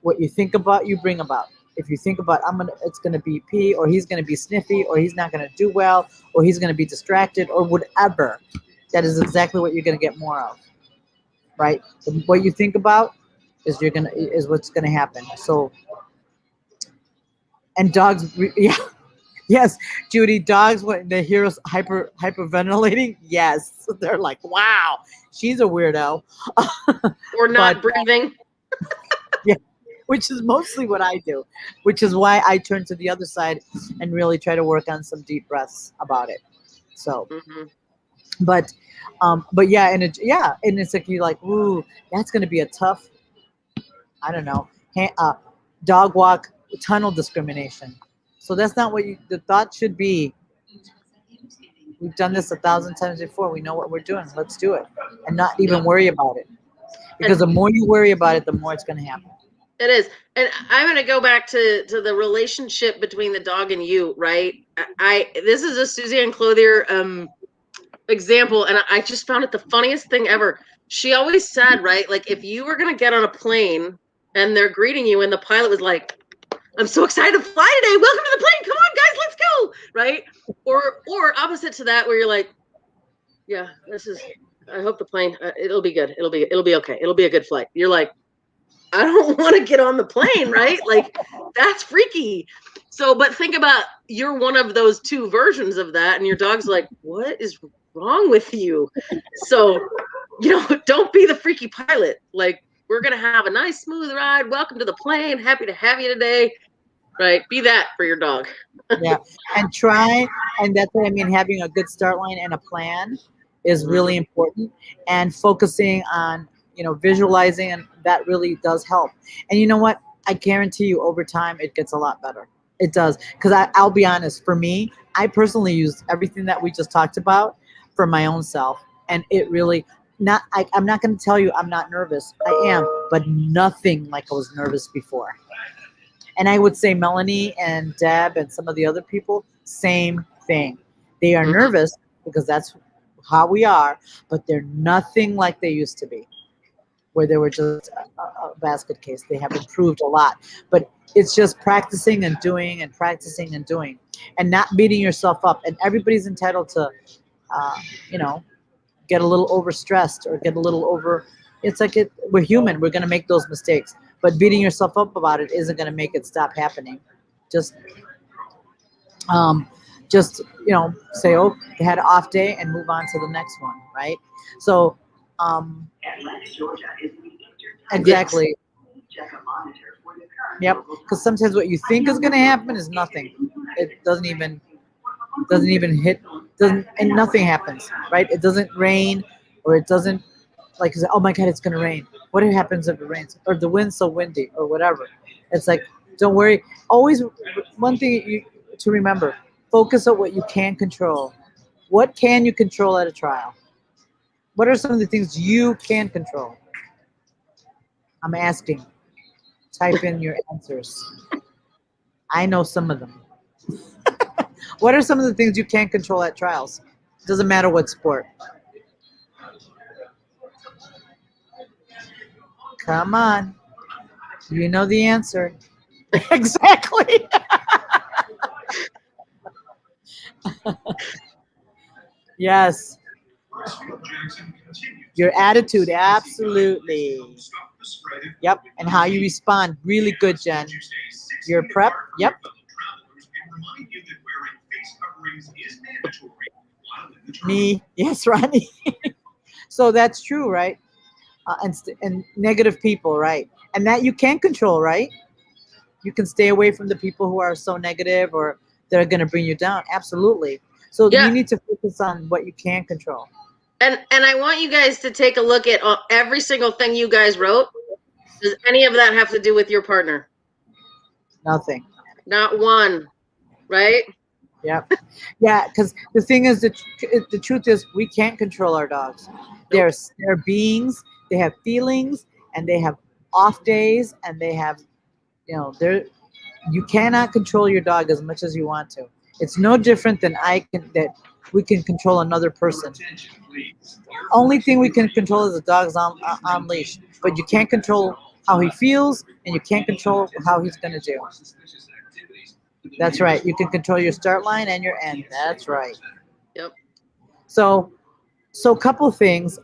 Speaker 1: what you think about, you bring about. If you think about, it's gonna be pee, or he's gonna be sniffy, or he's not gonna do well, or he's gonna be distracted, or whatever, that is exactly what you're gonna get more of, right? What you think about is what's gonna happen. So, and dogs, yeah, yes, Judy, dogs when they hear us hyperventilating, yes, they're like, wow, she's a weirdo,
Speaker 2: Or not
Speaker 1: but
Speaker 2: breathing.
Speaker 1: yeah, which is mostly what I do, which is why I turn to the other side and really try to work on some deep breaths about it. So, but yeah, and it's like you're like, ooh, that's gonna be a tough, I don't know, dog walk tunnel discrimination. So that's not what the thought should be. We've done this 1,000 times before. We know what we're doing. Let's do it, and not even worry about it. Because the more you worry about it, the more it's going to happen.
Speaker 2: It is. And I'm going to go back to the relationship between the dog and you, right? This is a Suzanne Clothier example, and I just found it the funniest thing ever. She always said, right, like, if you were going to get on a plane and they're greeting you and the pilot was like, I'm so excited to fly today. Welcome to the plane. Come on, guys, let's go. Right? Or opposite to that, where you're like, yeah, I hope the plane, it'll be good. It'll be okay. It'll be a good flight. You're like, I don't want to get on the plane, right? Like, that's freaky. So, but think about, you're one of those two versions of that, and your dog's like, what is wrong with you? So, don't be the freaky pilot. Like, we're going to have a nice, smooth ride. Welcome to the plane. Happy to have you today. Right? Be that for your dog.
Speaker 1: Yeah. And that's what I mean, having a good start line and a plan is really important. And focusing on, visualizing, and that really does help. And you know what? I guarantee you over time, it gets a lot better. It does. Because I'll be honest, for me, I personally use everything that we just talked about for my own self. And it really, I'm not going to tell you I'm not nervous. I am, but nothing like I was nervous before. And I would say Melanie and Deb and some of the other people, same thing. They are nervous because that's how we are, but they're nothing like they used to be, where they were just a basket case. They have improved a lot. But it's just practicing and doing and practicing and doing, and not beating yourself up. And everybody's entitled to, get a little overstressed or get a little over. It's like we're human. We're going to make those mistakes. But beating yourself up about it isn't going to make it stop happening. Just say, oh, they had an off day, and move on to the next one, right? So, exactly. Yep. Because sometimes what you think is going to happen is nothing. It doesn't even hit doesn't, and nothing happens, right? It doesn't rain, or it doesn't, like, oh my God, it's gonna rain. What happens if it rains, or the wind's so windy, or whatever? It's like, don't worry. Always, one thing to remember: focus on what you can control. What can you control at a trial? What are some of the things you can control? I'm asking. Type in your answers. I know some of them. What are some of the things you can't control at trials? Doesn't matter what sport. Come on. You know the answer. Exactly. Yes. Your attitude, absolutely. Yep. And how you respond. Really good, Jen. Your prep. Yep. Me. Yes, Ronnie. So that's true, right? And negative people, right? And that you can control, right? You can stay away from the people who are so negative or that are going to bring you down. Absolutely. So
Speaker 2: Yeah.
Speaker 1: you need to focus on what you can control.
Speaker 2: And I want you guys to take a look at every single thing you guys wrote. Does any of that have to do with your partner?
Speaker 1: Nothing.
Speaker 2: Not one, right?
Speaker 1: Yep. Yeah, because the thing is, the truth is, we can't control our dogs.
Speaker 2: Nope.
Speaker 1: They're beings. They have feelings, and they have off days, and they have, they're you cannot control your dog as much as you want to. It's no different than that we can control another person. Only thing we can control is the dog's on leash, but you can't control how he feels, and you can't control how he's going to do. That's right. You can control your start line and your end. That's right.
Speaker 2: Yep.
Speaker 1: So a couple things.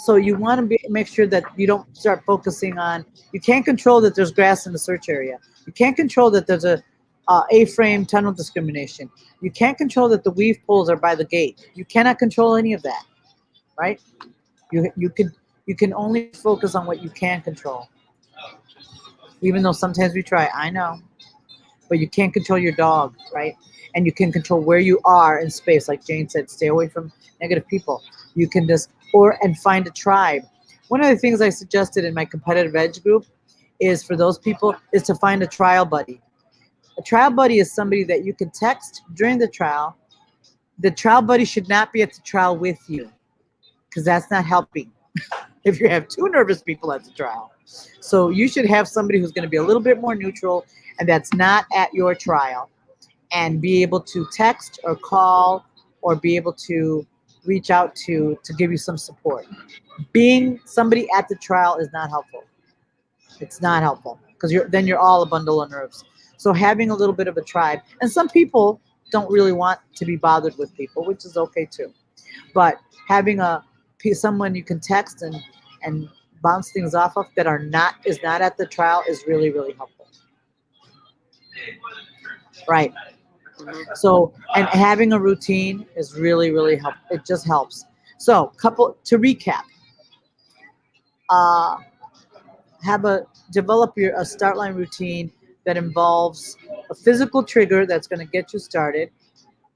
Speaker 1: So you want to make sure that you don't start focusing on. You can't control that there's grass in the search area. You can't control that there's A-frame tunnel discrimination. You can't control that the weave poles are by the gate. You cannot control any of that, right? You can only focus on what you can control. Even though sometimes we try, I know, but you can't control your dog, right? And you can control where you are in space, like Jane said. Stay away from negative people. You can just and find a tribe. One of the things I suggested in my competitive edge group is for those people is to find a trial buddy. A trial buddy is somebody that you can text during the trial. The trial buddy should not be at the trial with you, because that's not helping if you have two nervous people at the trial. So you should have somebody who's going to be a little bit more neutral and that's not at your trial, and be able to text or call or be able to reach out to give you some support. Being somebody at the trial is not helpful. It's not helpful because you're all a bundle of nerves. So having a little bit of a tribe, and some people don't really want to be bothered with people, which is okay too. But having someone you can text and bounce things off of that is not at the trial is really, really helpful. Right. So, and having a routine is really, really helpful. It just helps. So, to recap, uh, develop a start line routine that involves a physical trigger that's going to get you started.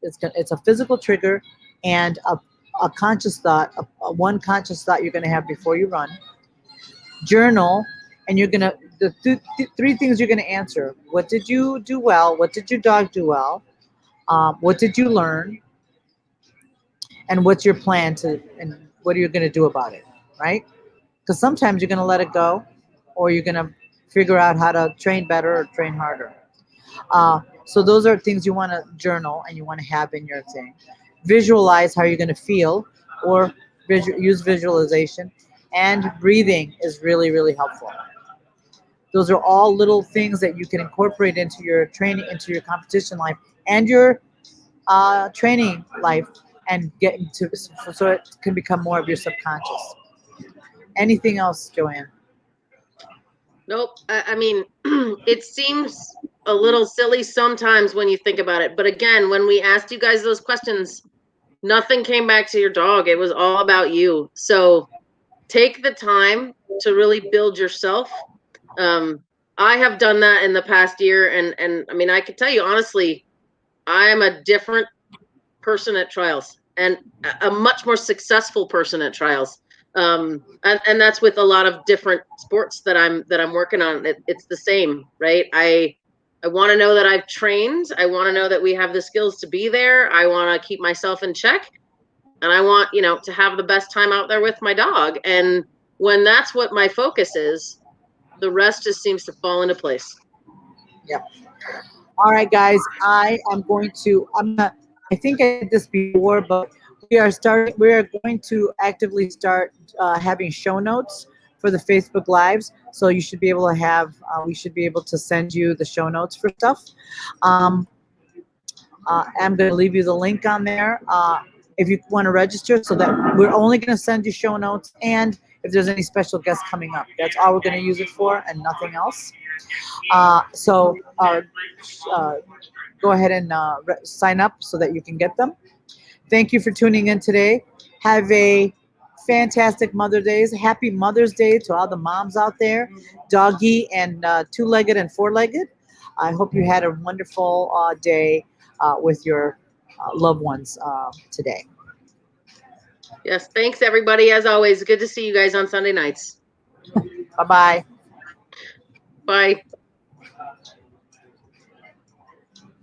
Speaker 1: It's a physical trigger and a conscious thought, one conscious thought you're going to have before you run. Journal, and the three things you're going to answer: what did you do well? What did your dog do well? What did you learn? And what's your plan and what are you going to do about it, right? Because sometimes you're going to let it go, or you're going to figure out how to train better or train harder. So those are things you want to journal and you want to have in your thing. Visualize how you're going to feel, or use visualization. And breathing is really, really helpful. Those are all little things that you can incorporate into your training, into your competition life, and your training life, and get into so it can become more of your subconscious. Anything else, Joanne?
Speaker 2: Nope. I mean, it seems a little silly sometimes when you think about it. But again, when we asked you guys those questions, nothing came back to your dog. It was all about you. So take the time to really build yourself. I have done that in the past year. And I mean, I can tell you honestly, I am a different person at trials, and a much more successful person at trials. And that's with a lot of different sports that I'm working on. It's the same, right? I want to know that I've trained. I want to know that we have the skills to be there. I want to keep myself in check, and I want, to have the best time out there with my dog. And when that's what my focus is, the rest just seems to fall into place.
Speaker 1: Yep. All right, guys. I think I did this before, but we are starting. We are going to actively start having show notes for the Facebook Lives. So you should be able to have. We should be able to send you the show notes for stuff. Um, I'm going to leave you the link on there if you want to register. So that we're only going to send you show notes, and if there's any special guests coming up, that's all we're going to use it for, and nothing else. So go ahead and sign up so that you can get them. Thank you for tuning in today. Have a fantastic Mother's Day. Happy Mother's Day to all the moms out there, doggy and two-legged and four-legged. I hope you had a wonderful day with your loved ones today.
Speaker 2: Yes, thanks everybody. As always, good to see you guys on Sunday nights.
Speaker 1: Bye-bye.
Speaker 2: Bye.